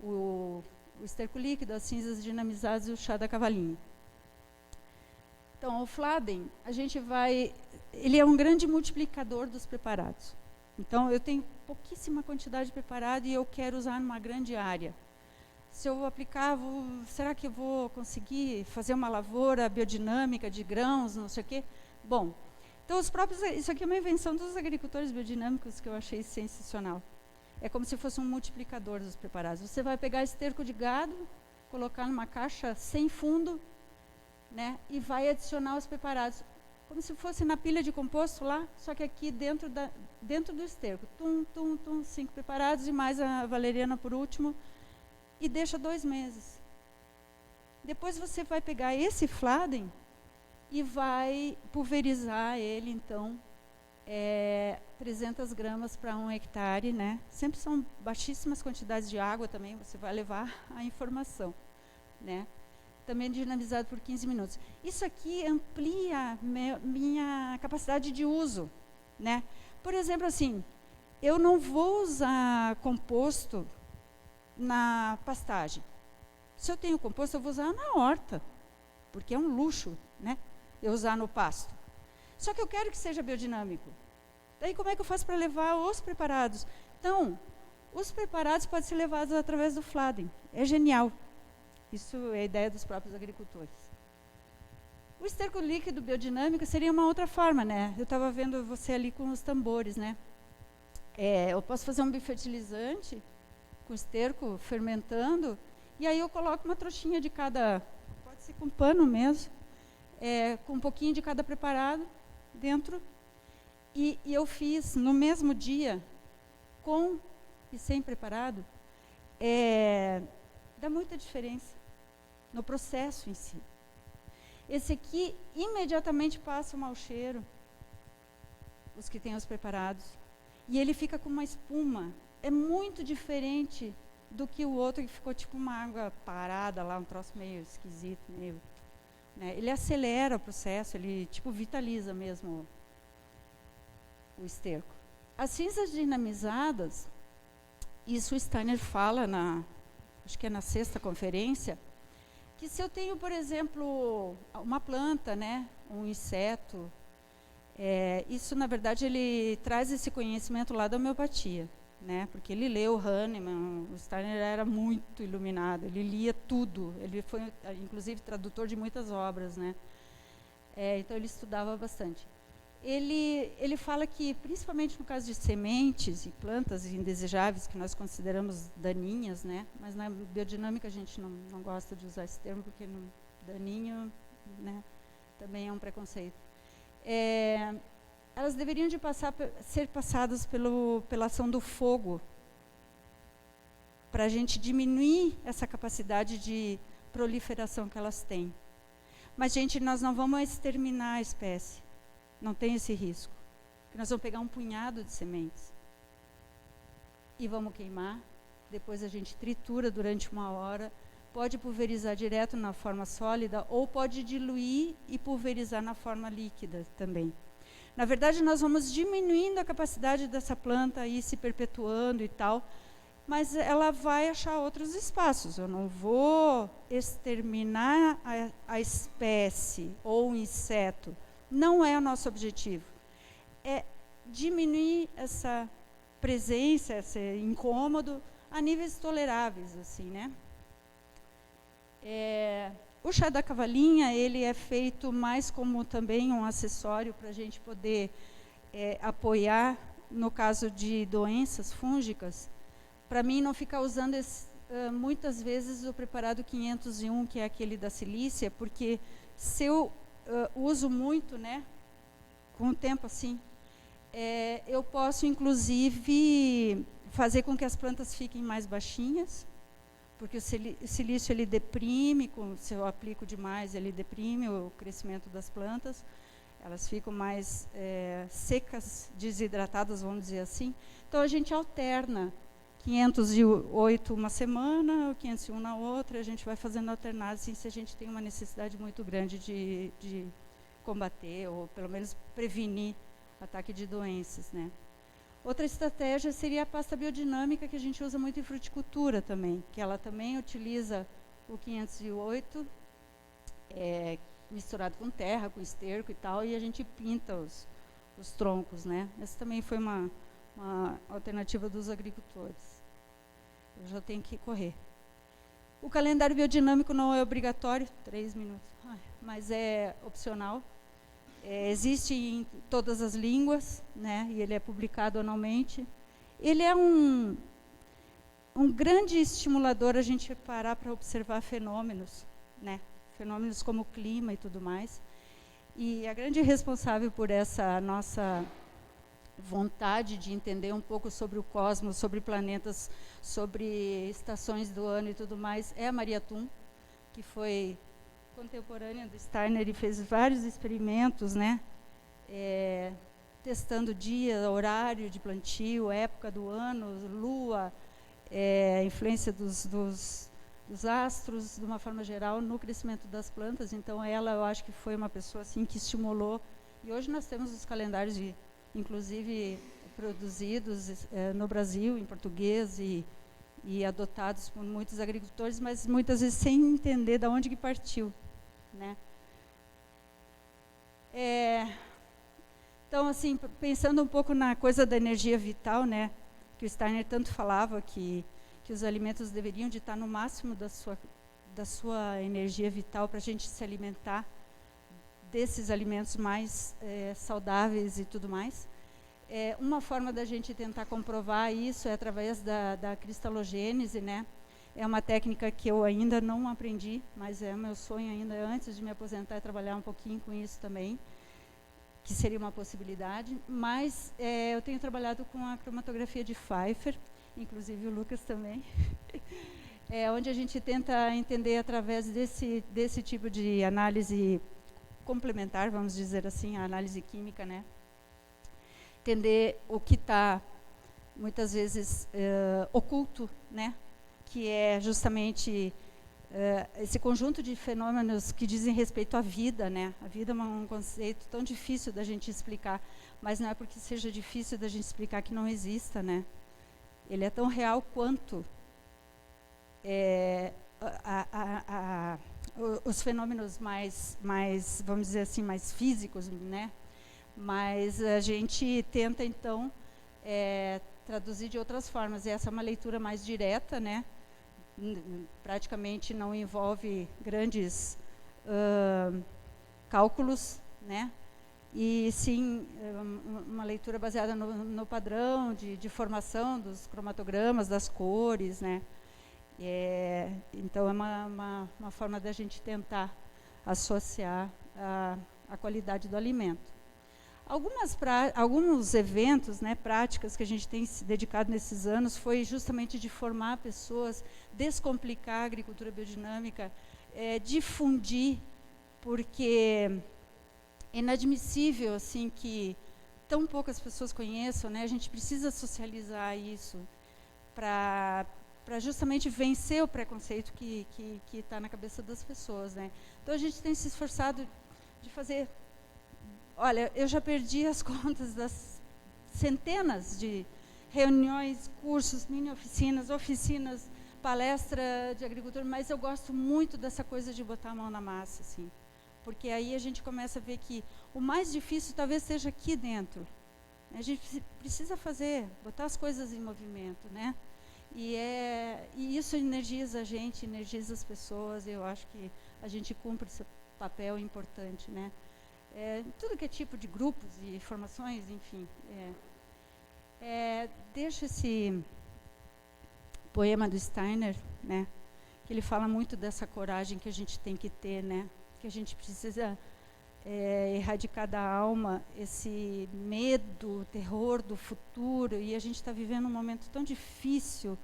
o esterco líquido, as cinzas dinamizadas e o chá da cavalinha. Então, o Fladen, ele é um grande multiplicador dos preparados. Então, eu tenho pouquíssima quantidade de preparado e eu quero usar numa grande área. Se eu aplicar, será que eu vou conseguir fazer uma lavoura biodinâmica de grãos, não sei o quê? Bom, então isso aqui é uma invenção dos agricultores biodinâmicos que eu achei sensacional. É como se fosse um multiplicador dos preparados. Você vai pegar esterco de gado, colocar numa caixa sem fundo, né, e vai adicionar os preparados, como se fosse na pilha de composto lá, só que aqui dentro do esterco. 5 preparados e mais a valeriana por último, e deixa 2 meses. Depois você vai pegar esse Fladen e vai pulverizar ele, então, 300 gramas para 1 hectare, né? Sempre são baixíssimas quantidades de água também, você vai levar a informação, né? Também dinamizado por 15 minutos. Isso aqui amplia minha capacidade de uso, né? Por exemplo, assim, eu não vou usar composto na pastagem. Se eu tenho composto, eu vou usar na horta, porque é um luxo, né, eu usar no pasto. Só que eu quero que seja biodinâmico. Daí como é que eu faço para levar os preparados? Então, os preparados podem ser levados através do Fladen. É genial. Isso é a ideia dos próprios agricultores. O esterco líquido biodinâmico seria uma outra forma, né? Eu estava vendo você ali com os tambores, né? Eu posso fazer um bifertilizante com esterco fermentando, e aí eu coloco uma trouxinha de cada, pode ser com pano mesmo, com um pouquinho de cada preparado dentro, e eu fiz no mesmo dia, com e sem preparado, dá muita diferença no processo em si. Esse aqui imediatamente passa o mau cheiro, os que têm os preparados, e ele fica com uma espuma. É muito diferente do que o outro que ficou tipo uma água parada lá, um troço meio esquisito, meio, né? Ele acelera o processo, ele tipo vitaliza mesmo o esterco. As cinzas dinamizadas, isso o Steiner fala acho que é na 6ª conferência, que se eu tenho, por exemplo, uma planta, né, um inseto, isso na verdade ele traz esse conhecimento lá da homeopatia, né, porque ele leu Hahnemann, o Steiner era muito iluminado, ele lia tudo, ele foi inclusive tradutor de muitas obras, né, então ele estudava bastante. Ele fala que, principalmente no caso de sementes e plantas indesejáveis, que nós consideramos daninhas, né, mas na biodinâmica a gente não gosta de usar esse termo, porque daninho, né, também é um preconceito. Elas deveriam de ser passadas pela ação do fogo, para a gente diminuir essa capacidade de proliferação que elas têm. Mas, gente, nós não vamos exterminar a espécie. Não tem esse risco. Nós vamos pegar um punhado de sementes e vamos queimar. Depois a gente tritura durante 1 hora. Pode pulverizar direto na forma sólida ou pode diluir e pulverizar na forma líquida também. Na verdade, nós vamos diminuindo a capacidade dessa planta a ir se perpetuando e tal, mas ela vai achar outros espaços. Eu não vou exterminar a espécie ou o inseto. Não é o nosso objetivo. É diminuir essa presença, esse incômodo a níveis toleráveis, assim, né? O chá da cavalinha, ele é feito mais como também um acessório para a gente poder apoiar no caso de doenças fúngicas, para mim não ficar usando muitas vezes o preparado 501, que é aquele da silícia, porque se eu uso muito, né, com o tempo assim, eu posso inclusive fazer com que as plantas fiquem mais baixinhas, porque o silício ele deprime, se eu aplico demais, ele deprime o crescimento das plantas, elas ficam mais secas, desidratadas, vamos dizer assim. Então a gente alterna 508 uma semana, 501 na outra, a gente vai fazendo alternado, assim, se a gente tem uma necessidade muito grande de combater, ou pelo menos prevenir ataque de doenças, né? Outra estratégia seria a pasta biodinâmica, que a gente usa muito em fruticultura também, que ela também utiliza o 508, misturado com terra, com esterco e tal, e a gente pinta os troncos, né? Essa também foi uma alternativa dos agricultores. Eu já tenho que correr. O calendário biodinâmico não é obrigatório, 3 minutos, mas é opcional. Existe em todas as línguas, né, e ele é publicado anualmente. Ele é um grande estimulador a gente parar para observar fenômenos, né, fenômenos como o clima e tudo mais. E a grande responsável por essa nossa vontade de entender um pouco sobre o cosmos, sobre planetas, sobre estações do ano e tudo mais, é a Maria Thun, que foi contemporânea do Steiner e fez vários experimentos, né, testando dia, horário de plantio, época do ano, lua, influência dos astros, de uma forma geral, no crescimento das plantas. Então, ela, eu acho que foi uma pessoa assim que estimulou. E hoje nós temos os calendários, inclusive, produzidos no Brasil, em português, e adotados por muitos agricultores, mas muitas vezes sem entender de onde que partiu, né? Então, assim, pensando um pouco na coisa da energia vital, né, que o Steiner tanto falava, que os alimentos deveriam de estar no máximo da sua energia vital para a gente se alimentar desses alimentos mais saudáveis e tudo mais. Uma forma da gente tentar comprovar isso é através da cristalogênese, né? É uma técnica que eu ainda não aprendi, mas é o meu sonho ainda, antes de me aposentar, trabalhar um pouquinho com isso também, que seria uma possibilidade. Mas eu tenho trabalhado com a cromatografia de Pfeiffer, inclusive o Lucas também, onde a gente tenta entender, através desse tipo de análise complementar, vamos dizer assim, a análise química, né? Entender o que está, muitas vezes, oculto, né? Que é justamente esse conjunto de fenômenos que dizem respeito à vida, né? A vida é um conceito tão difícil da gente explicar, mas não é porque seja difícil da gente explicar que não exista, né? Ele é tão real quanto os fenômenos mais, vamos dizer assim, mais físicos, né? Mas a gente tenta, então, traduzir de outras formas. E essa é uma leitura mais direta, né? Praticamente não envolve grandes cálculos, né? E sim uma leitura baseada no padrão de formação dos cromatogramas, das cores, né? Então é uma forma da gente tentar associar a qualidade do alimento. Alguns eventos, né, práticas que a gente tem se dedicado nesses anos foi justamente de formar pessoas, descomplicar a agricultura biodinâmica, difundir porque é inadmissível assim que tão poucas pessoas conheçam, né? A gente precisa socializar isso para justamente vencer o preconceito que está na cabeça das pessoas, né? Então a gente tem se esforçado de fazer. Olha, eu já perdi as contas das centenas de reuniões, cursos, mini oficinas, palestra de agricultura, mas eu gosto muito dessa coisa de botar a mão na massa, assim, porque aí a gente começa a ver que o mais difícil talvez seja aqui dentro. A gente precisa botar as coisas em movimento, né? E isso energiza a gente, energiza as pessoas. Eu acho que a gente cumpre esse papel importante, né? Tudo que é tipo de grupos e formações, enfim. Deixa esse poema do Steiner, né? Que ele fala muito dessa coragem que a gente tem que ter, né? Que a gente precisa erradicar da alma esse medo, terror do futuro, e a gente está vivendo um momento tão difícil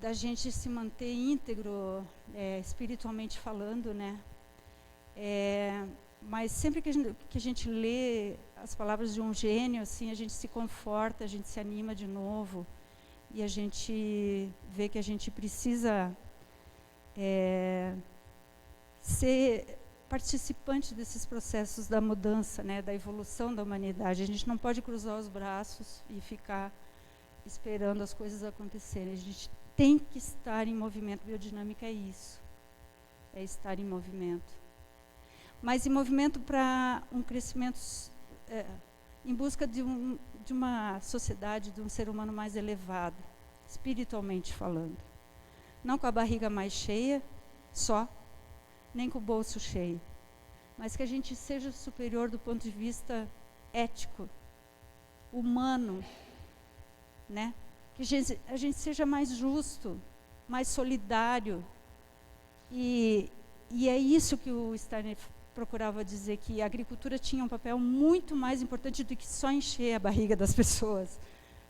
da gente se manter íntegro, espiritualmente falando, né? Mas sempre que a gente lê as palavras de um gênio, assim, a gente se conforta, a gente se anima de novo, e a gente vê que a gente precisa ser participante desses processos da mudança, né, da evolução da humanidade. A gente não pode cruzar os braços e ficar esperando as coisas acontecerem. A gente tem que estar em movimento. Biodinâmica é isso, é estar em movimento. Mas em movimento para um crescimento, em busca de uma sociedade, de um ser humano mais elevado, espiritualmente falando. Não com a barriga mais cheia, só, nem com o bolso cheio, mas que a gente seja superior do ponto de vista ético, humano, né? Que a gente seja mais justo, mais solidário. E é isso que o Steiner procurava dizer, que a agricultura tinha um papel muito mais importante do que só encher a barriga das pessoas,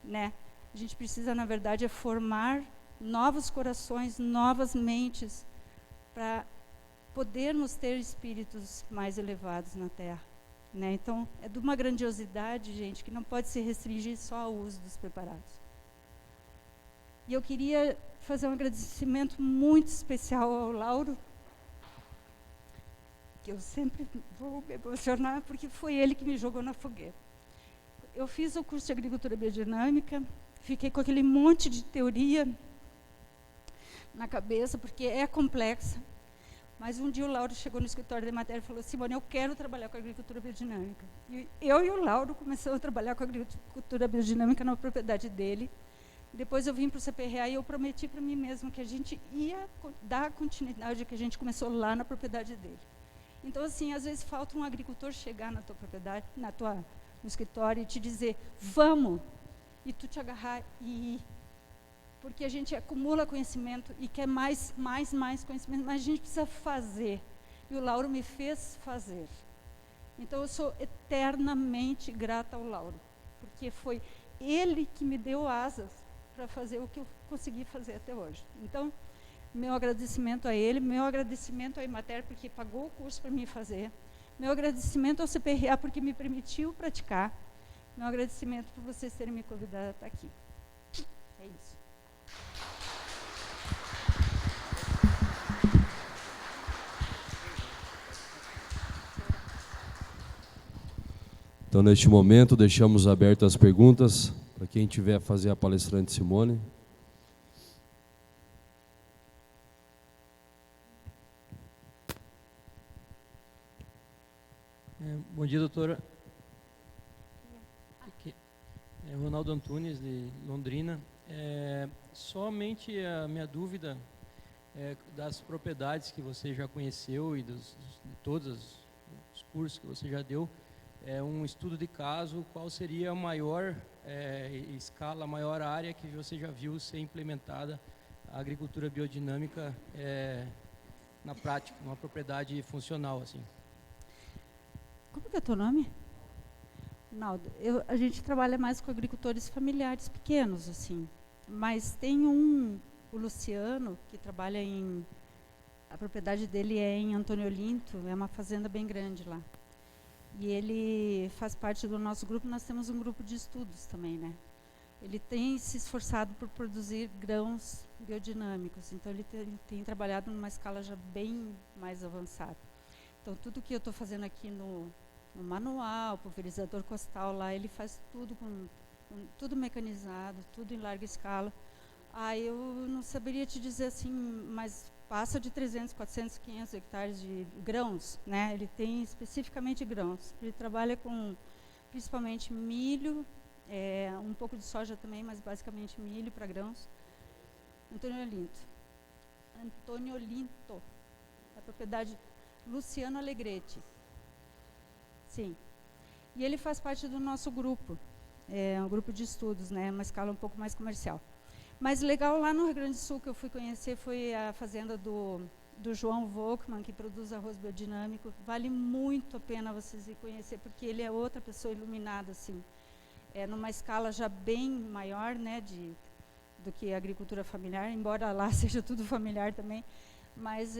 né? A gente precisa, na verdade, formar novos corações, novas mentes, para podermos ter espíritos mais elevados na Terra, né? Então, é de uma grandiosidade, gente, que não pode se restringir só ao uso dos preparados. E eu queria fazer um agradecimento muito especial ao Lauro, que eu sempre vou me emocionar, porque foi ele que me jogou na fogueira. Eu fiz o curso de agricultura biodinâmica, fiquei com aquele monte de teoria na cabeça, porque é complexa. Mas um dia o Lauro chegou no escritório de matéria e falou: Simone, eu quero trabalhar com agricultura biodinâmica. E eu e o Lauro começamos a trabalhar com agricultura biodinâmica na propriedade dele. Depois eu vim para o CPRA e eu prometi para mim mesmo que a gente ia dar a continuidade que a gente começou lá na propriedade dele. Então, assim, às vezes falta um agricultor chegar na tua propriedade, no escritório, e te dizer, vamos, e tu te agarrar e ir. Porque a gente acumula conhecimento e quer mais conhecimento, mas a gente precisa fazer. E o Lauro me fez fazer. Então, eu sou eternamente grata ao Lauro, porque foi ele que me deu asas para fazer o que eu consegui fazer até hoje. Então, meu agradecimento a ele, meu agradecimento à Emater, porque pagou o curso para mim fazer, meu agradecimento ao CPRA, porque me permitiu praticar, meu agradecimento por vocês terem me convidado a estar aqui. É isso. Então, neste momento, deixamos abertas as perguntas para quem tiver a fazer a palestrante Simone. Bom dia, doutora. Aqui é Ronaldo Antunes, de Londrina. Somente a minha dúvida das propriedades que você já conheceu e de todos os cursos que você já deu, um estudo de caso, qual seria a maior escala, a maior área que você já viu ser implementada a agricultura biodinâmica na prática, numa propriedade funcional, assim? Como que é o teu nome? Ronaldo. A gente trabalha mais com agricultores familiares pequenos, assim. Mas tem o Luciano, que trabalha em A propriedade dele é em Antônio Olinto, é uma fazenda bem grande lá. E ele faz parte do nosso grupo, nós temos um grupo de estudos também, né? Ele tem se esforçado por produzir grãos biodinâmicos, então ele tem trabalhado numa escala já bem mais avançada. Então tudo que eu estou fazendo aqui no manual, pulverizador costal lá, ele faz tudo tudo mecanizado, tudo em larga escala. Eu não saberia te dizer assim, mas passa de 300, 400, 500 hectares de grãos, né? Ele tem especificamente grãos. Ele trabalha com principalmente milho, um pouco de soja também, mas basicamente milho para grãos. Antônio Olinto. A propriedade Luciano Alegrete. Sim. E ele faz parte do nosso grupo. É um grupo de estudos, né? Uma escala um pouco mais comercial. Mas legal, lá no Rio Grande do Sul, que eu fui conhecer, foi a fazenda do João Volkmann, que produz arroz biodinâmico. Vale muito a pena vocês ir conhecer, porque ele é outra pessoa iluminada, assim. Numa escala já bem maior, né, do que a agricultura familiar, embora lá seja tudo familiar também, mas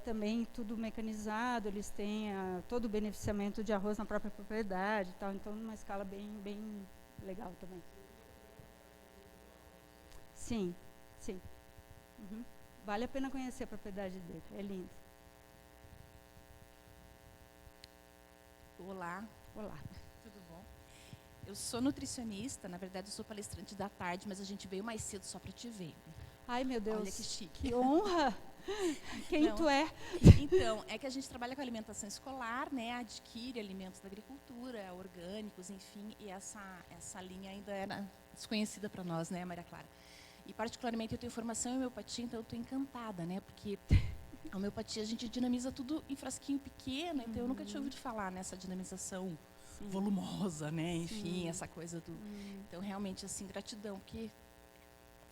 também tudo mecanizado, eles têm todo o beneficiamento de arroz na própria propriedade e tal, então numa escala bem, bem legal também. Sim, sim. Uhum. Vale a pena conhecer a propriedade dele, é lindo. Olá. Olá. Tudo bom? Eu sou nutricionista, na verdade eu sou palestrante da tarde, mas a gente veio mais cedo só para te ver. Ai, meu Deus. Olha que chique. Que honra! Quem tu é? Então, é que a gente trabalha com alimentação escolar, né? Adquire alimentos da agricultura, orgânicos, enfim, e essa linha ainda era desconhecida para nós, né, Maria Clara? E particularmente eu tenho formação em homeopatia, então eu estou encantada, né? Porque a homeopatia a gente dinamiza tudo em frasquinho pequeno, então eu nunca tinha ouvido falar nessa dinamização volumosa, né? Enfim, essa coisa do... Então, realmente, assim, gratidão, porque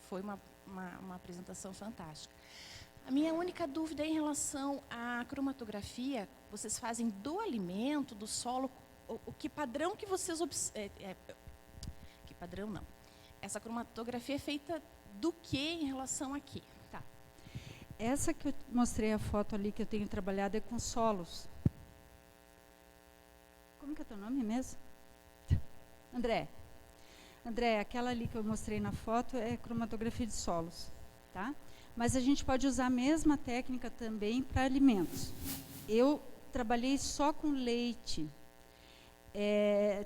foi uma apresentação fantástica. A minha única dúvida é em relação à cromatografia. Vocês fazem do alimento, do solo, que padrão que vocês... que padrão não. Essa cromatografia é feita do que em relação a quê? Tá. Essa que eu mostrei a foto ali que eu tenho trabalhado é com solos. Como que é teu nome mesmo? André. André, aquela ali que eu mostrei na foto é cromatografia de solos, tá? Mas a gente pode usar a mesma técnica também para alimentos. Eu trabalhei só com leite.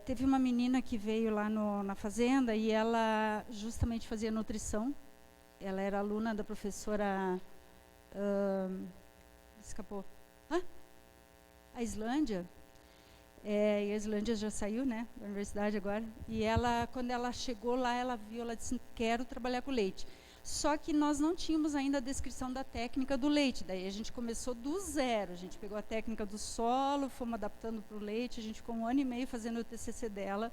Teve uma menina que veio lá na fazenda e ela justamente fazia nutrição. Ela era aluna da professora... escapou. A Islândia. E a Islândia já saiu, né, da universidade agora. E ela, quando ela chegou lá, ela viu, ela disse, quero trabalhar com leite. Só que nós não tínhamos ainda a descrição da técnica do leite. Daí a gente começou do zero. A gente pegou a técnica do solo, fomos adaptando para o leite. A gente ficou 1 ano e meio fazendo o TCC dela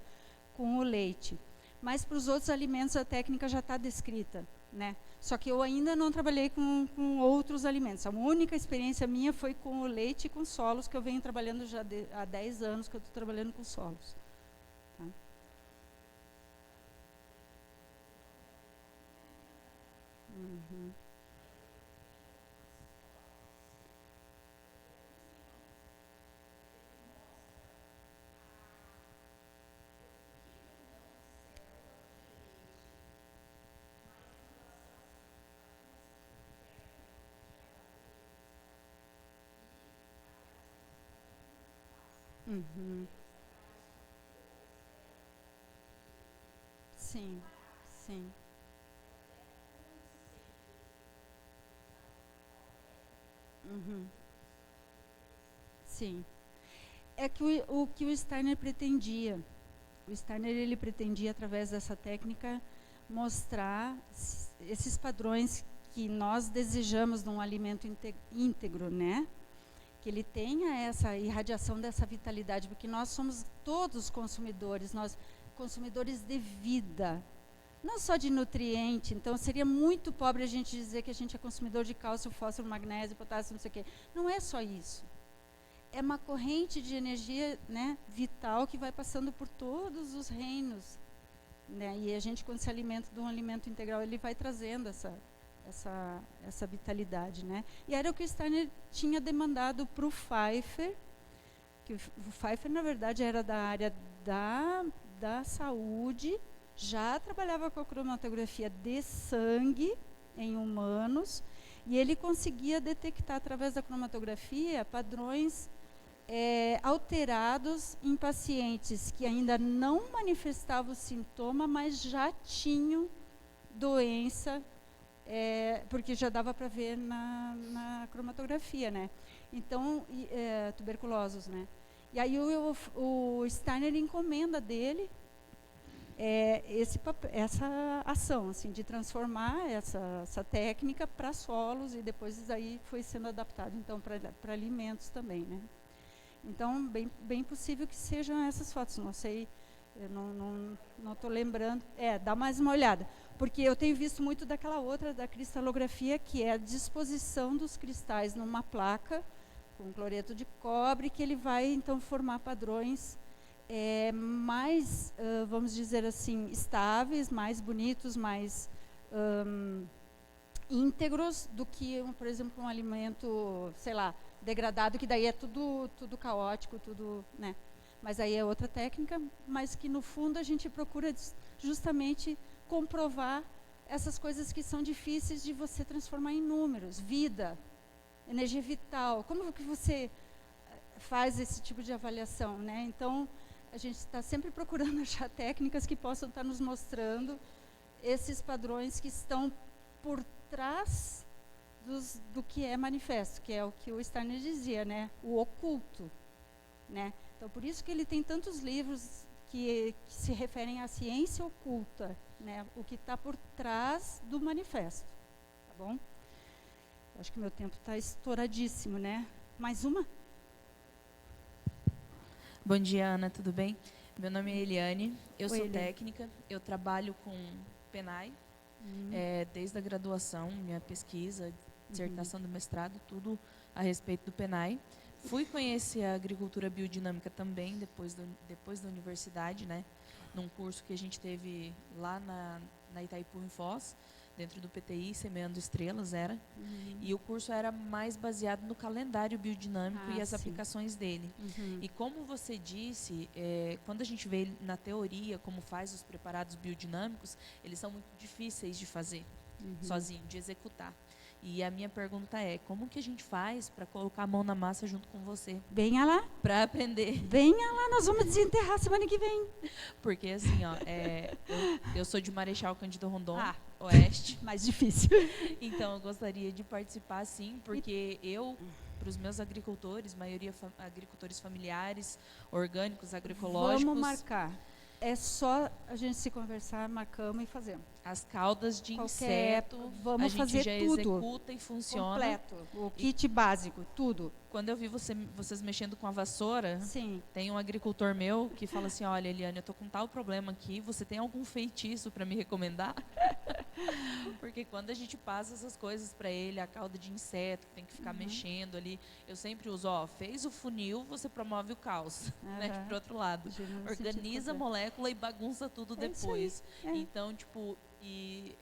com o leite. Mas para os outros alimentos a técnica já está descrita, né? Só que eu ainda não trabalhei com outros alimentos. A única experiência minha foi com o leite e com solos, que eu venho trabalhando já há 10 anos que eu estou trabalhando com solos. Tá? Uhum. Uhum. Sim, sim. Uhum. Sim. É que o que o Steiner pretendia. O Steiner ele pretendia, através dessa técnica, mostrar esses padrões que nós desejamos num alimento íntegro, né? Que ele tenha essa irradiação dessa vitalidade, porque nós somos todos consumidores, nós consumidores de vida, não só de nutriente. Então seria muito pobre a gente dizer que a gente é consumidor de cálcio, fósforo, magnésio, potássio, não sei o quê. Não é só isso. É uma corrente de energia, né, vital que vai passando por todos os reinos, né? E a gente, quando se alimenta de um alimento integral, ele vai trazendo essa vitalidade, né? E era o que o Steiner tinha demandado para o Pfeiffer, que o Pfeiffer, na verdade, era da área da saúde, já trabalhava com a cromatografia de sangue em humanos, e ele conseguia detectar, através da cromatografia, padrões alterados em pacientes que ainda não manifestavam sintoma, mas já tinham doença, porque já dava para ver na cromatografia, né? Então, tuberculosos, né? E aí o Steiner encomenda dele essa ação, assim, de transformar essa técnica para solos, e depois isso aí foi sendo adaptado, então, para alimentos também, né? Então, bem possível que sejam essas fotos, não sei, eu não estou lembrando. Dá mais uma olhada, porque eu tenho visto muito daquela outra, da cristalografia, que é a disposição dos cristais numa placa, com cloreto de cobre, que ele vai, então, formar padrões mais, vamos dizer assim, estáveis, mais bonitos, mais íntegros do que, por exemplo, um alimento, sei lá, degradado, que daí é tudo caótico, tudo, né? Mas aí é outra técnica, mas que no fundo a gente procura justamente comprovar essas coisas que são difíceis de você transformar em números, vida, energia vital. Como que você faz esse tipo de avaliação, né? Então, a gente está sempre procurando achar técnicas que possam estar nos mostrando esses padrões que estão por trás do que é manifesto, que é o que o Steiner dizia, né? O oculto, né? Então, por isso que ele tem tantos livros que se referem à ciência oculta, né? O que está por trás do manifesto, tá bom? Acho que meu tempo está estouradíssimo, né? Mais uma? Bom dia, Ana, tudo bem? Meu nome é Eliane, eu sou Eliane. técnica, eu trabalho com PENAI, desde a graduação, minha pesquisa, dissertação do mestrado, tudo a respeito do PENAI. Fui conhecer a agricultura biodinâmica também, depois da universidade, né? Num curso que a gente teve lá na Itaipu, em Foz, dentro do PTI, Semeando Estrelas, era. E o curso era mais baseado no calendário biodinâmico e as aplicações dele. E como você disse, quando a gente vê na teoria como faz os preparados biodinâmicos, eles são muito difíceis de fazer sozinho, de executar. E a minha pergunta é, como que a gente faz para colocar a mão na massa junto com você? Venha lá. Para aprender. Venha lá, nós vamos desenterrar semana que vem. Porque assim, ó, eu sou de Marechal Cândido Rondon, Oeste. Mais difícil. Então, eu gostaria de participar, sim, porque para os meus agricultores, maioria agricultores familiares, orgânicos, agroecológicos... Vamos marcar. É só a gente se conversar, marcamos e fazemos. As caudas de inseto, vamos a gente fazer já tudo. executa e funciona. Completo, o kit básico, tudo. Quando eu vi vocês mexendo com a vassoura, Sim. Tem um agricultor meu que fala assim, olha, Eliane, eu tô com tal problema aqui, você tem algum feitiço para me recomendar? Porque quando a gente passa essas coisas para ele, a cauda de inseto, tem que ficar mexendo ali, eu sempre uso, fez o funil, você promove o caos, né, pro outro lado. Organiza a molécula e bagunça tudo depois. Então, tipo, e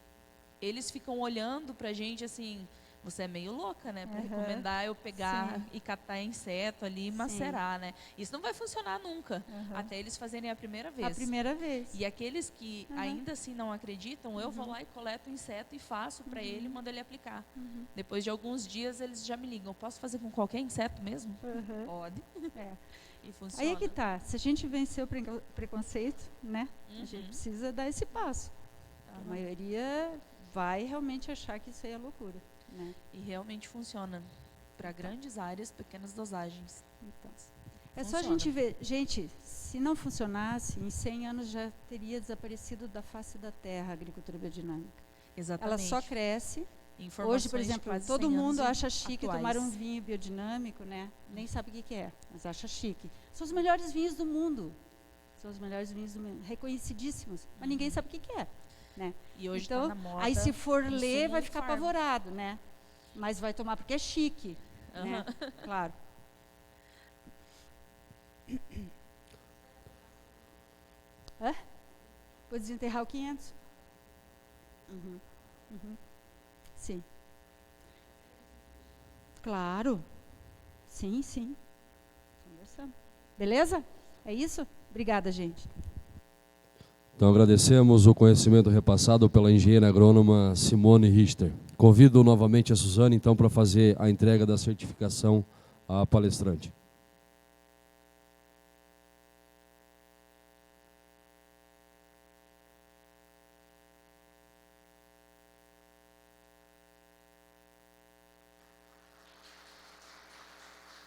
eles ficam olhando pra gente assim, você é meio louca, né? Para recomendar eu pegar e catar inseto ali e macerar, né? Isso não vai funcionar nunca, até eles fazerem a primeira vez. A primeira vez. E aqueles que ainda assim não acreditam, eu vou lá e coleto o inseto e faço para ele e mando ele aplicar. Depois de alguns dias, eles já me ligam, posso fazer com qualquer inseto mesmo? Pode. E funciona. Aí é que tá, se a gente vencer o preconceito, né? A gente precisa dar esse passo. A maioria vai realmente achar que isso aí é loucura. Né? E realmente funciona para grandes áreas, pequenas dosagens. Então, é só a gente ver. Gente, se não funcionasse, em 100 anos já teria desaparecido da face da terra a agricultura biodinâmica. Exatamente. Ela só cresce. Informações hoje, por exemplo, todo mundo acha chique tomar um vinho biodinâmico, né? Nem sabe o que é, mas acha chique. São os melhores vinhos do mundo. São os melhores vinhos do mundo, reconhecidíssimos. Mas ninguém sabe o que é. Né? E hoje então, tá na moda, aí se for ler, vai ficar apavorado, né? Mas vai tomar porque é chique, né? Claro. Vou desenterrar o 500. Sim. Claro. Sim, sim. Conversamos. Beleza? É isso? Obrigada, gente. Então agradecemos o conhecimento repassado pela engenheira agrônoma Simone Richter. Convido novamente a Suzane, então, para fazer a entrega da certificação à palestrante.